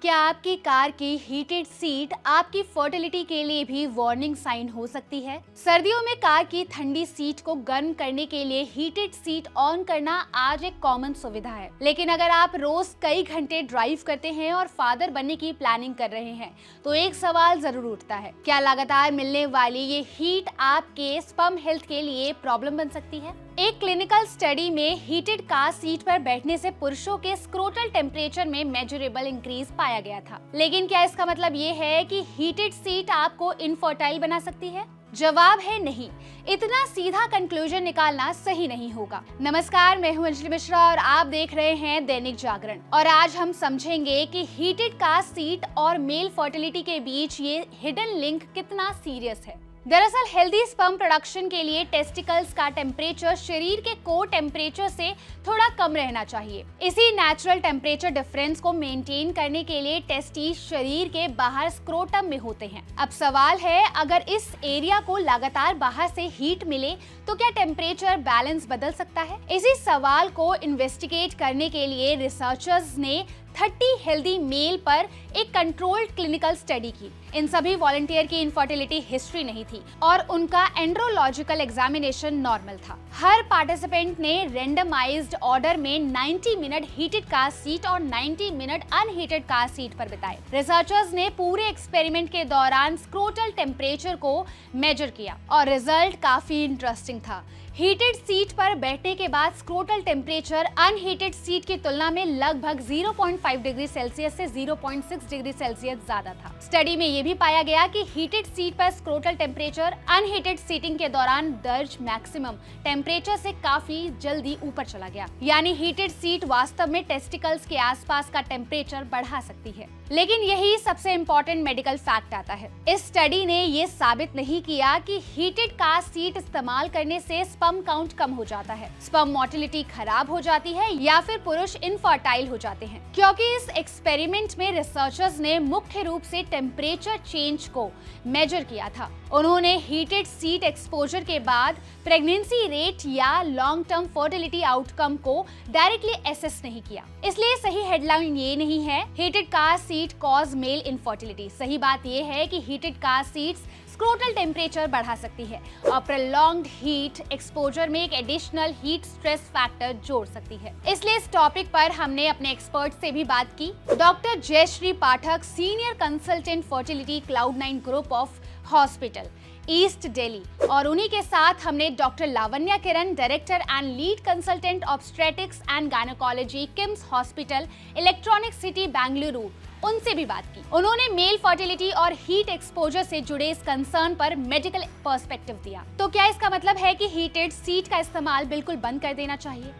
क्या आपकी कार की हीटेड सीट आपकी फर्टिलिटी के लिए भी वार्निंग साइन हो सकती है? सर्दियों में कार की ठंडी सीट को गर्म करने के लिए हीटेड सीट ऑन करना आज एक कॉमन सुविधा है। लेकिन अगर आप रोज कई घंटे ड्राइव करते हैं और फादर बनने की प्लानिंग कर रहे हैं, तो एक सवाल जरूर उठता है, क्या लगातार मिलने वाली ये हीट आपके स्पर्म हेल्थ के लिए प्रॉब्लम बन सकती है? एक क्लिनिकल स्टडी में हीटेड कार सीट पर बैठने से पुरुषों के स्क्रोटल टेम्परेचर में मेजरेबल इंक्रीज पाया गया था। लेकिन क्या इसका मतलब ये है कि हीटेड सीट आपको इनफर्टाइल बना सकती है? जवाब है नहीं। इतना सीधा कंक्लूजन निकालना सही नहीं होगा। नमस्कार, मैं हूं अंजलि मिश्रा और आप देख रहे हैं दैनिक जागरण। और आज हम समझेंगे कि हीटेड कार सीट और मेल फर्टिलिटी के बीच ये हिडन लिंक कितना सीरियस है। दरअसल हेल्दी स्पर्म प्रोडक्शन के लिए टेस्टिकल्स का टेम्परेचर शरीर के कोर टेम्परेचर से थोड़ा कम रहना चाहिए। इसी नेचुरल टेम्परेचर डिफरेंस को मेंटेन करने के लिए टेस्टिस शरीर के बाहर स्क्रोटम में होते हैं। अब सवाल है, अगर इस एरिया को लगातार बाहर से हीट मिले तो क्या टेम्परेचर बैलेंस बदल सकता है? इसी सवाल को इन्वेस्टिगेट करने के लिए रिसर्चर्स ने 30 हेल्दी मेल पर एक कंट्रोल्ड क्लिनिकल स्टडी की। इन सभी वॉलंटियर की इनफर्टिलिटी हिस्ट्री नहीं थी और उनका एंड्रोलॉजिकल एग्जामिनेशन नॉर्मल था। हर पार्टिसिपेंट ने रेंडमाइज्ड ऑर्डर में 90 मिनट हीटेड कार सीट और 90 मिनट अनहीटेड कार सीट पर बिताए। रिसर्चर्स ने पूरे एक्सपेरिमेंट के दौरान स्क्रोटल टेम्परेचर को मेजर किया और रिजल्ट काफी इंटरेस्टिंग था। हीटेड सीट पर बैठने के बाद स्क्रोटल टेम्परेचर अनहीटेड सीट की तुलना में लगभग 0.5 डिग्री सेल्सियस से 0.6 डिग्री सेल्सियस ज्यादा था। स्टडी में यह भी पाया गया कि हीटेड सीट पर स्क्रोटल टेम्परेचर अनहीटेड सीटिंग के दौरान दर्ज मैक्सिमम टेम्परेचर से काफी जल्दी ऊपर चला गया। यानी हीटेड सीट वास्तव में टेस्टिकल्स के आसपास का टेम्परेचर बढ़ा सकती है। लेकिन यही सबसे इंपॉर्टेंट मेडिकल फैक्ट आता है। इस स्टडी ने यह साबित नहीं किया कि हीटेड कार सीट इस्तेमाल करने से स्पर्म काउंट कम हो जाता है, स्पर्म मोटिलिटी खराब हो जाती है या फिर पुरुष इनफर्टाइल हो जाते हैं। क्योंकि इस एक्सपेरिमेंट में रिसर्चर्स ने मुख्य रूप से टेम्परेचर चेंज को मेजर किया था। उन्होंने हीटेड सीट एक्सपोजर के बाद प्रेगनेंसी रेट या लॉन्ग टर्म फर्टिलिटी आउटकम को डायरेक्टली एसेस नहीं किया। इसलिए सही हेडलाइन ये नहीं है heated car seat cause male infertility. सही बात यह है कि heated car seats scrotal temperature बढ़ा सकती है और प्रोलॉन्ग्ड हीट एक्सपोजर में एक एडिशनल हीट स्ट्रेस फैक्टर जोड़ सकती है। इसलिए इस टॉपिक पर हमने अपने एक्सपर्ट से भी बात की। Doctor Jayashree Pathak, senior consultant fertility Cloudnine group of hospital, east Delhi, और उन्हीं के साथ हमने doctor Lavanya Kiran, director and lead consultant obstetrics and gynaecology, KIMS hospital, Electronic City, Bengaluru, उनसे भी बात की। उन्होंने मेल फर्टिलिटी और हीट एक्सपोजर से जुड़े इस कंसर्न पर मेडिकल पर्सपेक्टिव दिया। तो क्या इसका मतलब है कि हीटेड सीट का इस्तेमाल बिल्कुल बंद कर देना चाहिए?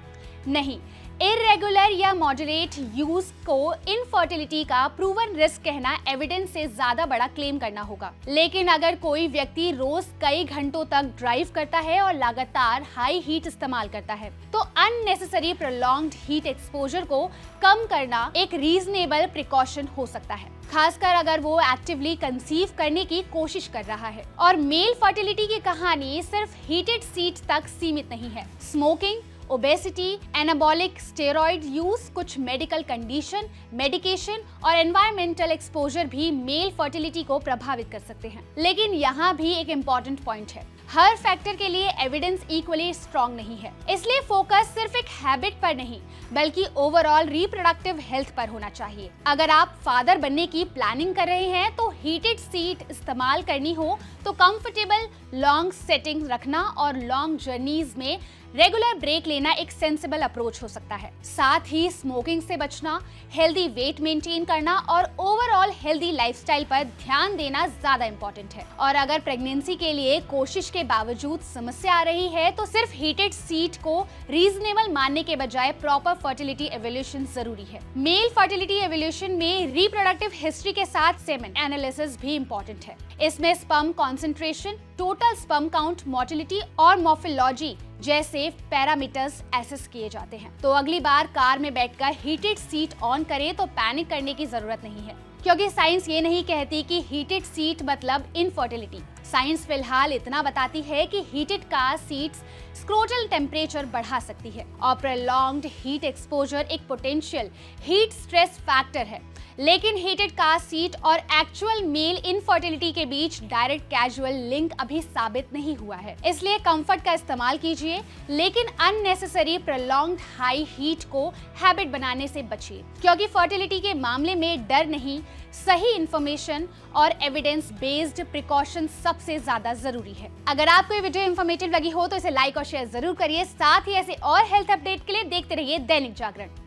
नहीं। इरेगुलर या मॉडरेट यूज को इनफर्टिलिटी का प्रूवन रिस्क कहना एविडेंस से ज्यादा बड़ा क्लेम करना होगा। लेकिन अगर कोई व्यक्ति रोज कई घंटों तक ड्राइव करता है और लगातार हाई हीट इस्तेमाल करता है, तो अननेसेसरी प्रोलॉन्ग्ड हीट एक्सपोजर को कम करना एक रीजनेबल प्रिकॉशन हो सकता है, खासकर अगर वो एक्टिवली कंसीव करने की कोशिश कर रहा है। और मेल फर्टिलिटी की कहानी सिर्फ हीटेड सीट तक सीमित नहीं है। Smoking, obesity, anabolic steroid use, कुछ मेडिकल कंडीशन, मेडिकेशन और एनवायरमेंटल एक्सपोजर भी मेल फर्टिलिटी को प्रभावित कर सकते हैं। लेकिन यहाँ भी एक इम्पॉर्टेंट पॉइंट है, हर फैक्टर के लिए एविडेंस इक्वली स्ट्रॉन्ग नहीं है। इसलिए फोकस सिर्फ एक हैबिट पर नहीं बल्कि ओवरऑल रिप्रोडक्टिव हेल्थ पर होना चाहिए। अगर आप फादर बनने की प्लानिंग कर रहे हैं तो हीटेड सीट इस्तेमाल करनी हो तो कंफर्टेबल लॉन्ग सेटिंग रखना और लॉन्ग जर्नीज में रेगुलर ब्रेक लेना एक सेंसिबल अप्रोच हो सकता है। साथ ही स्मोकिंग से बचना, हेल्दी वेट मेंटेन करना और ओवरऑल हेल्दी लाइफस्टाइल पर ध्यान देना ज्यादा इंपॉर्टेंट है। और अगर प्रेगनेंसी के लिए कोशिश के बावजूद समस्या आ रही है तो सिर्फ हीटेड सीट को रीजनेबल मानने के बजाय प्रॉपर फर्टिलिटी एवोल्यूशन जरूरी है। मेल फर्टिलिटी एवोल्यूशन में रिप्रोडक्टिव हिस्ट्री के साथ सेमेन एनालिसिस भी इंपॉर्टेंट है। इसमें sperm concentration, total sperm count, motility और मॉर्फोलॉजी जैसे पैरामीटर्स एसेस किए जाते हैं। तो अगली बार कार में बैठकर हीटेड सीट ऑन करें तो पैनिक करने की जरूरत नहीं है, क्योंकि साइंस ये नहीं कहती कि हीटेड सीट मतलब इनफर्टिलिटी। साइंस फिलहाल इतना बताती है कि heated car seats scrotal temperature बढ़ा सकती है और प्रोलॉन्ग्ड हीट एक्सपोजर एक पोटेंशियल हीट स्ट्रेस फैक्टर है। लेकिन हीटेड कार सीट और एक्चुअल मेल इनफर्टिलिटी के बीच डायरेक्ट कैजुअल लिंक अभी साबित नहीं हुआ है। इसलिए कंफर्ट का इस्तेमाल कीजिए, लेकिन अननेसेसरी प्रोलॉन्ग्ड हाई हीट को हैबिट बनाने से बचिए, क्योंकि फर्टिलिटी के मामले में डर नहीं, सही इंफॉर्मेशन और एविडेंस बेस्ड प्रिकॉशन सबसे ज्यादा जरूरी है। अगर आपको ये वीडियो इंफॉर्मेटिव लगी हो तो इसे लाइक और शेयर जरूर करिए। साथ ही ऐसे और हेल्थ अपडेट के लिए देखते रहिए दैनिक जागरण।